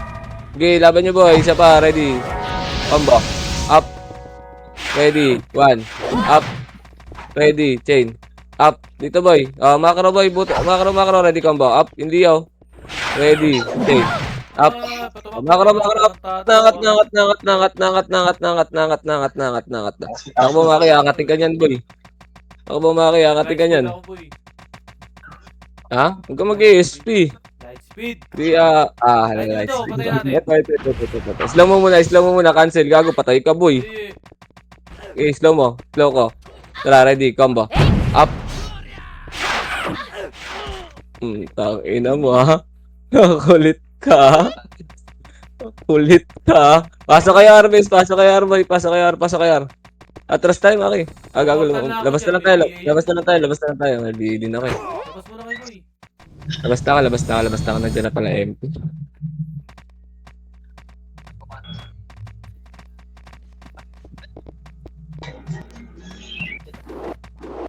Okay, laban nyo, boy. Isa pa, ready. Combo. Up. Ready, one. Up. Ready, chain. Up. Dito, boy. Macro, boy. Macro, ready, combo. Up. Hindi, Ready, chain. Up. Macro. Nangat. Ako ba, Maki? Angatin ka niyan, boy. Ha? Huwag ka mag-ESP. Light speed. Light speed. Ito. Slow mo muna. Cancel. Gago, patay ka, boy. Sige. Okay, slow ko. Tara, ready, combo. Up. Tangina mo, ha? Kulit ka. Pasok kayo, Arbes. Pasok kayo. Atras tayo, Maki. Gago. Labas na lang tayo. Hindi na kayo. Labas mo na kayo, boy. Labas na ka. Nandiyan na pala MP.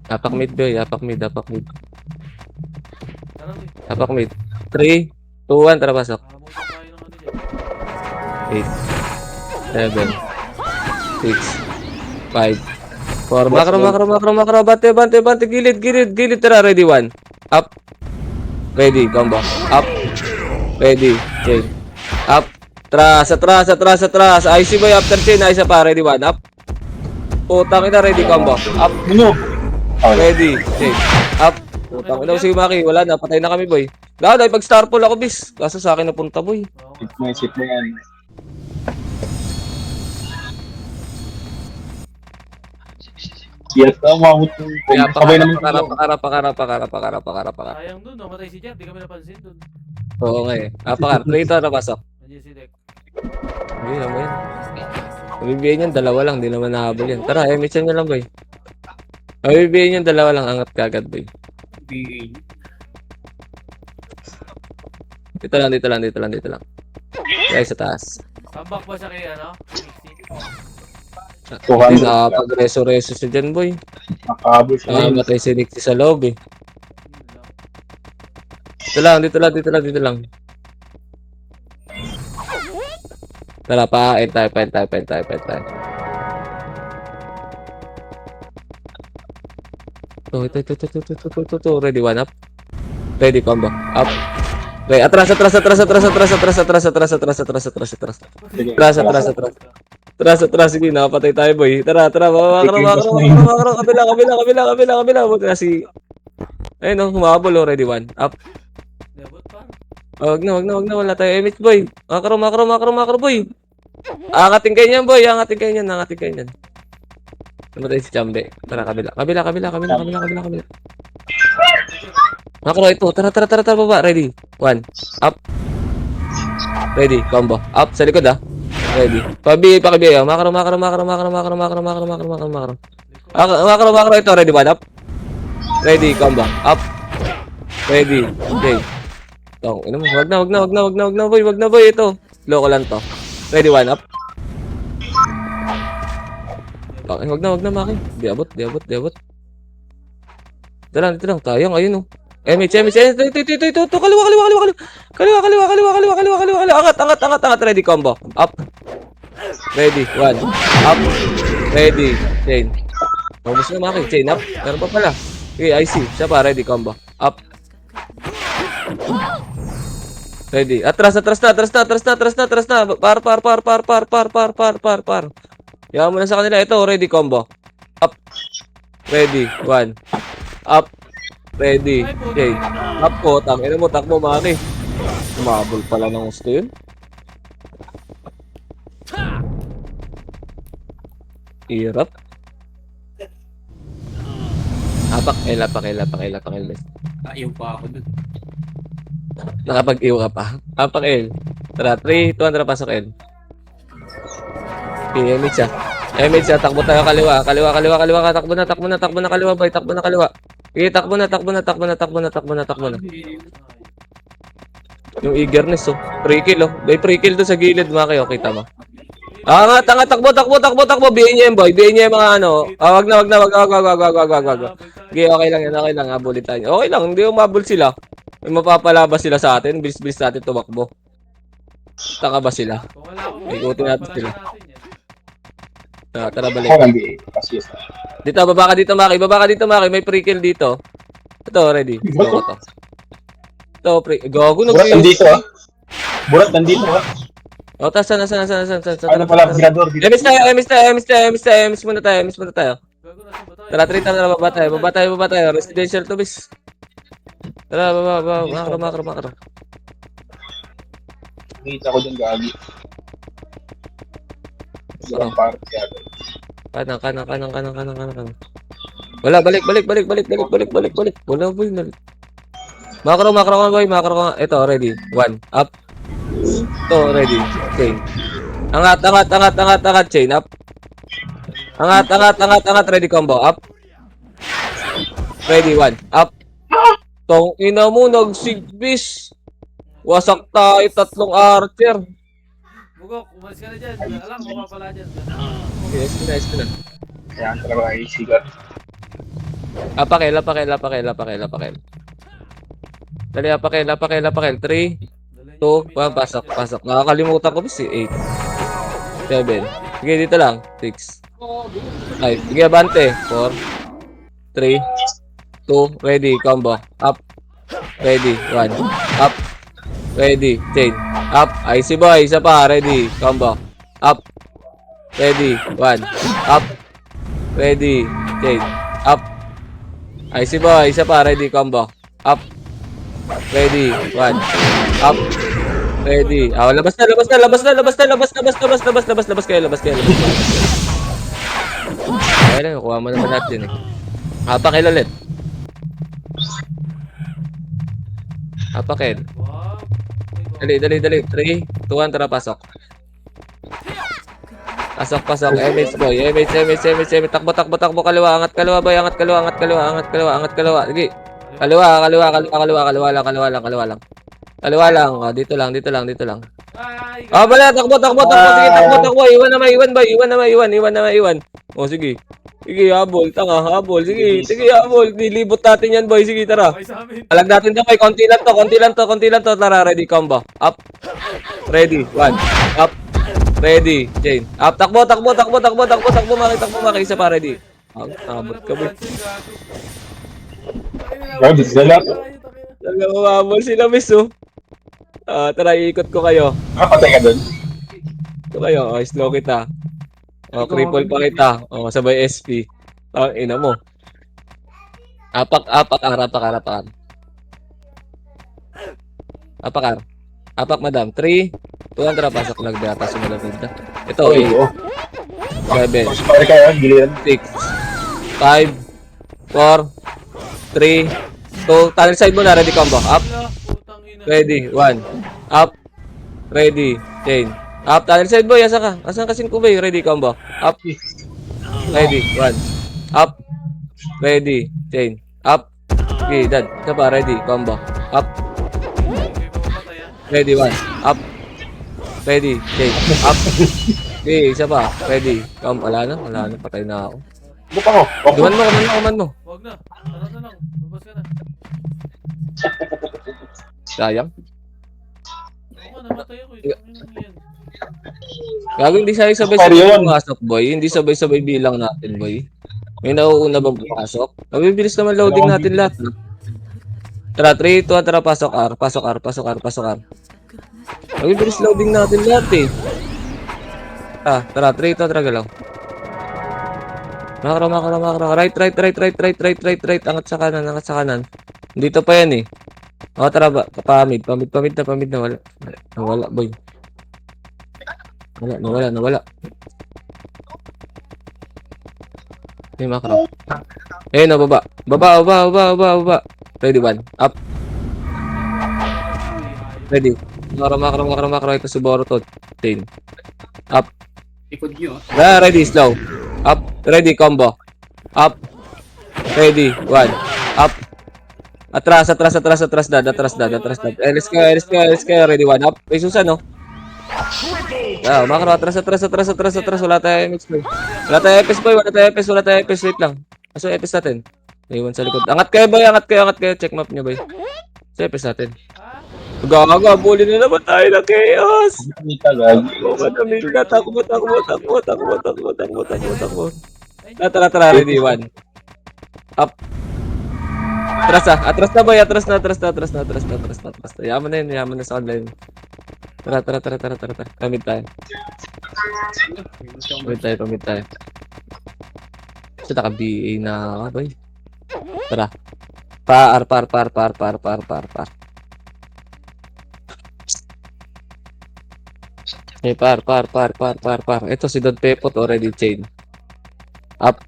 Apak mid, boy. Apak mid, apak mid. Tara, boy. Apak mid. 3, 2, 1, tara pasok. Nakabutan tayo ng ano dyan. 8, 7, 6, 5, 4. Makro. Bante. Gilid. Tara, ready, 1. Up. Ready, combo. Up. Ready, chain. Up. Atras. IC boy, after chain. Isa pa, ready, 1. Up. Putang ina, ready, combo. Up. Ano? Ready, chain. Up. Putang ina, si Maki. Wala na, patay na kami, boy. Dahil pag star pull ako, bis. Kaso sa akin napunta, boy. Oo nga. Ship mo yan. Yes, umabot yung Kaya sabay naman pakara. Sayang dun, namatay si Jeff. Di kami napansin dun. Oo nga eh. Apakar. Trito na pasok. Nandiyan si Dek. Hindi naman yan. Ibibigay niyan, dalawa lang. Di naman nahabol yan. Tara, emitsan nyo lang, boy. Ibibigay niyan, dalawa lang. Angat kagad, boy. BA. Dito lang. Guys, sa taas. Comeback ba siya kay ano? Nixie? 200 Hindi na pag-reso-reso siya dyan, boy. Nakahabol siya. Matay si Nixie sa loob, eh. Yun lang. Dito lang. Tara, pain tayo. Ito. Ready, 1 up. Ready, combo. Up. Ready, atras. Sige, nakapatay tayo, boy. Tara, makro. Kabila. Huwag na si... Ayun, no, humabol, oh. Ready, 1 up. Debut pa? Wag na. Wala tayo. Emit, boy. Makro, boy. Angatin kayo niyan, boy. Angatin kayo niyan. Namatay si Chambe. Tara, kabila. Makro, ito. Tara, baba. Ready. 1. Up. Ready. Combo. Up. Sa likod, ah. Ready. Pakibiyaw. Makro. Ito. Ready. 1. Up. Ready. Combo. Up. Ready. Okay. Tong, ino mo. Wag na, boy. Ito. Loko lang to. Ready, 1 up. Tong, wag na, Maki. Di abot. Dito lang. Tayong, ayun, oh. Ito. Kaliwa. Angat. Ready, combo. Up. Ready, 1. Up. Ready. Chain. Ubus na, Maki. Chain up. Meron pa pala. Okay, IC. Siya pa. Ready, combo. Up. Ready. Atras na. Par. Yaman mo na sa kanila. Ito, ready, combo. Up. Ready. 1. Up. Ready. Okay. Up ko. Tangina mo. Takbo, Maki. Umabol pala ng gusto yun. Hirap. Apak. Ayaw pa ako dun. Nakapag-iwa ka pa. Apak, El. Tara, 3, 2, 1, tara, pasok, El. Okay, Emit siya. Takbo tayo kaliwa. Takbo na kaliwa, boy. Takbo na kaliwa. Okay, takbo na. Yung eagerness, oh. Free kill, oh. May free kill doon sa gilid, mga kayo. Kita mo. Angat. Takbo. Bihin niya yung boy. Bihin niya yung mga ano. Wag na. Okay, okay lang yan. Habulin tayo. Okay lang. Hindi umabol sila. May mapapalabas sila sa atin. Bilis natin tumakbo. Taka ba sila? Kung wala akong Ikutin natin sila. Tara, balik. Ako nag-BA. Kasi yes. Dito, baba ka dito, Maki. May free kill dito. Ito, ready. Go to. Ito, free. Gago, Burat nandito, ah. Burat nandito, ah. O, tas, saan? Ano pala, Brador dito. Emis muna tayo. Gago na sa batay. Tara, tara, baba tayo. Residential to, bis. Tara, baba. Makro. Nakita ko dyan, gagi. Isang party agad. Kanan. Wala, balik. Wala, boy. Makro ka. Ito, ready. 1, up. Ito, ready. Chain. Angat, chain, up. Angat, ready, combo, up. Ready, 1, up. Tong ina mo, nagsigbis. Wasak tayo, 3 archer. Bugok, umalis ka na dyan. Alam mo pa pala dyan. Yes, na. Kaya talaga ay sigat. Apakel. Dali, apakel. 3, 2, 1, pasok. Nakakalimutan ko ba si 8, 7. Sige, dito lang. 6, 5. Sige, abante. 4, 3, 2, ready, combo. Up. Ready, 1. Up. Ready, chain. Up. Icy boy, isa pa. Ready, combo. Up. Ready, 1. Up. Ready, chain. Up. Icy boy, isa pa. Ready, combo. Up. Ready, 1. Up. Ready. Labas kayo. Ayun, kuha mo naman natin eh. Apakel ulit. Apakel. Wow. Dali. 3, 2, 1, tara, pasok. Pasok. MH boy. MH. Takbo. Kaliwa. Angat kaliwa boy. Angat kaliwa. Sige. Kaliwa lang. Kaliwa lang. Oh, dito lang. Ay, Bala. Takbo. Sige, takbo. Iwan na may iwan. Oh, sige. Sige, habol. Sige, habol. Nilibot natin yan, boy. Sige, tara. okay sa amin. Alag natin to, boy. Konti lang to. Tara, ready, combo. Up. Ready. 1. Up. Ready. Chain. Up. Takbo. Maki. Isa pa, ready. Abot ka, boy. Oh, this is a lot. Nagmamabol sila, miss, oh. Tara, iikot ko kayo. Patay ka dun. Ito kayo. Slow kita. Cripple pa kita. Sabay SP. Ina mo. Apak. Apak, madam. 3, 2, 1, tara, pasok lang. Data sumalamid na. Ito, 8, 7, Mas pare kayo, giliran. 6, 5, 4, 3, 2, tunnel side mo na. Ready, combo. Up. Putang ina. Ready, 1. Up. Ready, chain. Up, tunnel side boy, asa ka? Asan ka ko ba? Ready, combo. Up. Ready, 1. Up. Ready, chain. Up. Okay, dad. Isa pa, ready, combo. Up. Okay, mamamatay ah. Ready, 1. Up. Ready, chain. Up. Okay, isa pa. Ready. Wala na, patay na ako. Buka ko. Kuman mo. Wag na. Tara na lang. Babas ka na. Sayang. Ako, namatay ako eh. Ano yan? Gago, hindi sabay-sabay pumasok, boy. Hindi sabay-sabay bilang natin, boy. May nauuna bang pumasok? Mabibilis naman loading natin lahat. No? Tara, 3, 2, tara, pasok R. Mabibilis loading natin lahat eh. Tara, 3, 2, tara, galaw. Makro. Right. Angat sa kanan. Dito pa yan eh. Tara ba? Pamid na. Wala, boy. Nawala. May makro. Baba. Ready, 1. Up. Ready. Makro. Ito Subaru to. Chain. Up. Ikot nyo. Ready, slow. Up. Ready, combo. Up. Ready, 1. Up. Atras dad. Let's go. Ready, 1. Up. May susan, no? Makro. Atras. Wala tayo MX, boy. Wala tayo FS. Wait lang. Aso FS natin. May iwan sa likod. Angat kayo, boy. Check map nyo, boy. Sa FS natin. Gaga, bully na naman tayo ng chaos. Kita, gagi. Madamit na. Takbo. Tara. Ready, 1. Up. Atras na, boy. Atras na. Yaman na sa online. Tara. Pamit tayo. Kasi naka-BA na ka, boy. Tara. Par. Par. Ito si Don Pepot already chain. Up.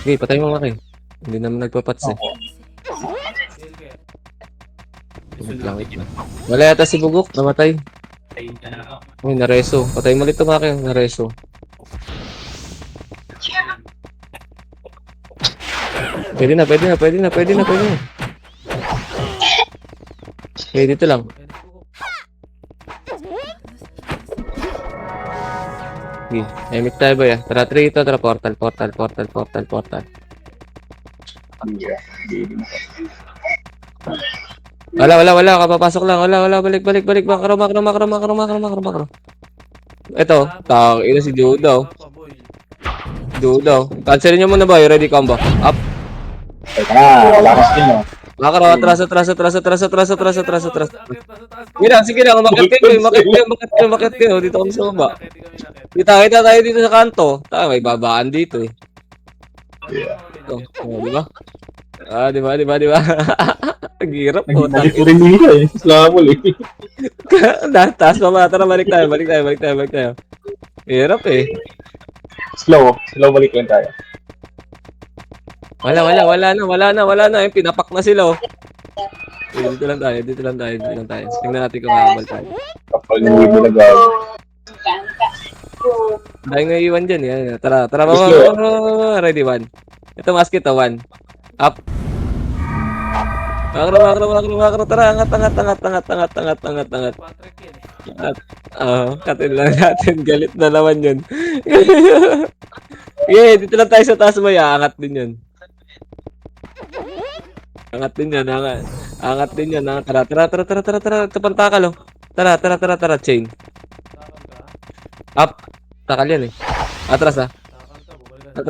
Okay, patay mo, Maki. Hindi naman nagpapats eh. Wait lang. Wala yata si Bugok, namatay. Uy, nareso. Patay mo ulit, Maki, nareso. Pwede na. Okay, dito lang. Okay, emit tayo ba ya? Tara, 3 ito, tara, portal. Wala. Kapapasok lang. Wala. Balik. Makro. Ito. Tang, ina si Judo. Judo. Cancelin nyo muna ba? Ready combo. Up. Teka na, wala ka skin mo. Makro. Atras. Sige lang. Umakit kayo. Dito kami sa baba. Kita tayo dito sa kanto. Tayo, may babaan dito eh. Ito. Di ba? Di ba? Ang hirap po. Naging rin nila eh. Slamol eh. Taas pa ba? Tara, balik tayo. Hirap eh. Slow balik lang tayo. Wala na. Yung pinapak na sila oh. Dito lang tayo. Tingnan natin kung makakabal tayo. Kapal ng libo na gago. Dahil nga iwan dyan. Yan. Tara. Ready, 1. Ito, mask ito, 1. Up. Makro. Tara, angat. Patrick yan. Katin lang natin. Galit na naman yun. Dito lang tayo sa taas mo. Angat din yun. Angat din yan. Tara. Ito pantakal oh. Tara. Chain. Takal ka. Up. Takal yan eh. Atras ah. Takal ka. Bumalik ka.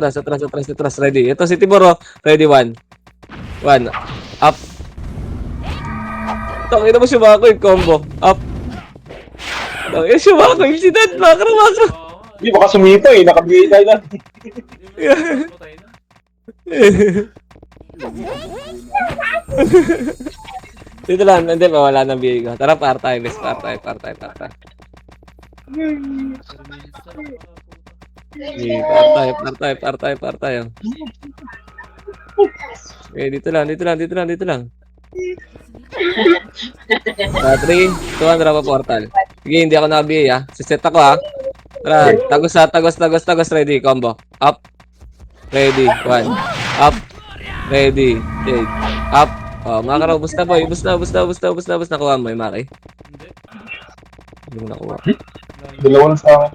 Atras. Ready. Ito si Tiboro. Ready, 1. Up. Tangina mo siya ba ako yung combo. Up. Tangina siya ba ako yung sidad. Makro. Hindi, baka sumito eh. Nakabigay tayo na. Patay na. Dito lang. Hindi pa. Wala nang bigay ko. Tara, par tayo. Par tayo. Par tayo. Dito lang. 3, 2, 1, drop portal. Sige, hindi ako naka-BA ah. Siset ako ah. Tara, tagos. Ready, combo. Up. Ready, 1. Up. Ready, take. Up. Oh, makaraw. Busta boy. Busta. Nakuha mo yung Maki. Hindi mo nakuha. Dalawa lang sa akin.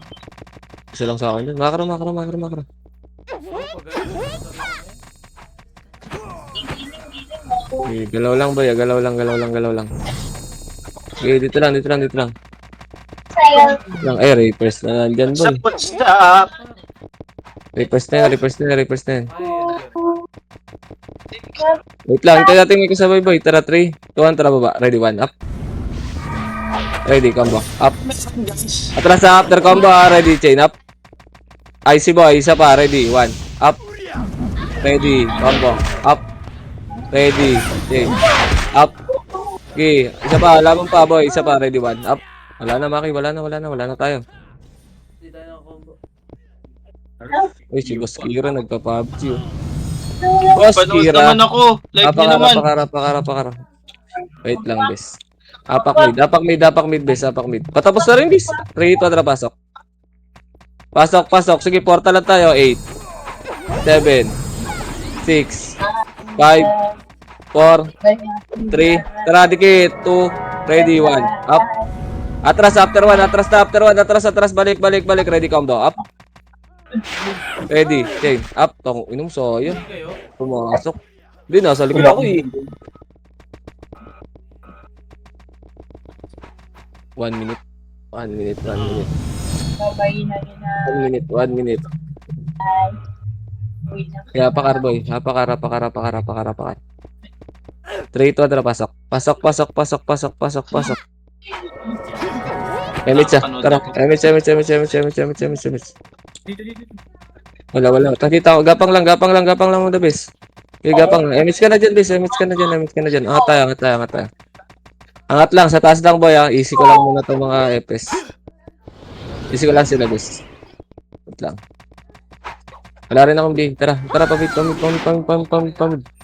Isa lang sa akin yun. Makaraw. Okay, galaw lang boy. Galaw lang. Okay, dito lang. Reapers na nandyan boy. Stop! Reapers na yan. Ay, Wait lang, tayo natin may kasabay boy. Tara, 3, 2, 1, tara baba. Ready, 1, up. Ready, combo. Up. Atras sa after combo, ready, chain, up. IC boy, isa pa, ready, 1, up. Ready, combo, up. Ready, chain, up. Okay, isa pa, lamang pa boy, isa pa, ready, 1, up. Wala na Maki, wala na tayo. Hindi tayo nakakombo. Uy, si Boss Kira nagpa-PUBG oh. Boss Panood Kira. naman ako. Live niya naman. Pakara. Wait lang, bes. Apak mid, bes. Patapos na rin, bes. 3, 2, tara, pasok. Pasok. Sige, portal lang tayo. 8, 7, 6, 5, 4, 3, tara, dikit. 2, ready, 1, up. Atras, after 1, atras, balik, ready, combo, up. Ready, chain, up. Tong, inom soyo. Hindi kayo. Pumasok. Hindi, nasa likod ako eh. 1 minute. Babayin na rin na. 1 minute. Kaya pakar boy. Pakara. 3, 2, tara, pasok. Pasok. Emits ah. Tara. Emits. Dito. Wala. Takita ko. Gapang lang mo the best. Okay, gapang lang. Emits ka na dyan, bes. Angat tayo. Angat lang. Sa taas lang, boy. Ah. Easy ko lang muna itong mga FS. Easy ko lang sila, bes. Wait lang. Wala rin akong big. Tara, pamid. Hindi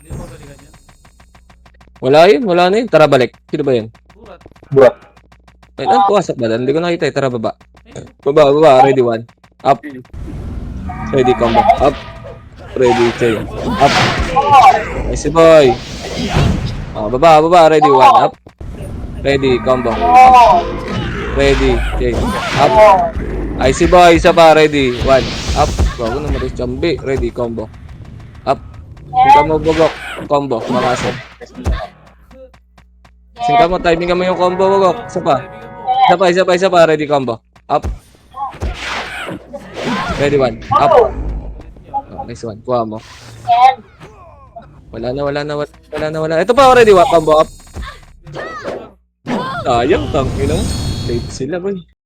mo balikan yan. Wala na yun. Tara, balik. Sino ba yun? Burat. Ay, puwasak ba? Hindi ko nakita eh. Tara, baba. Baba. Ready, 1. Up. Ready, combo. Up. Ready, chain. Up. Nice boy. Baba. Ready, 1. Up. Ready, combo. Up. Ready, chain. Up. Icy boy. Isa pa. Ready, 1. Up. Bago na maris chambi. Ready, combo. Up. Singka mo, Bugok. Combo, makasin. Singka mo, timing mo yung combo, Bugok. Isa pa. Isa pa. Ready combo. Up. Ready one. Up. Oh, nice one. Kuha mo. Wala na. Ito pa, ready one. Combo up. Sayang, tangin mo. Late sila, boy.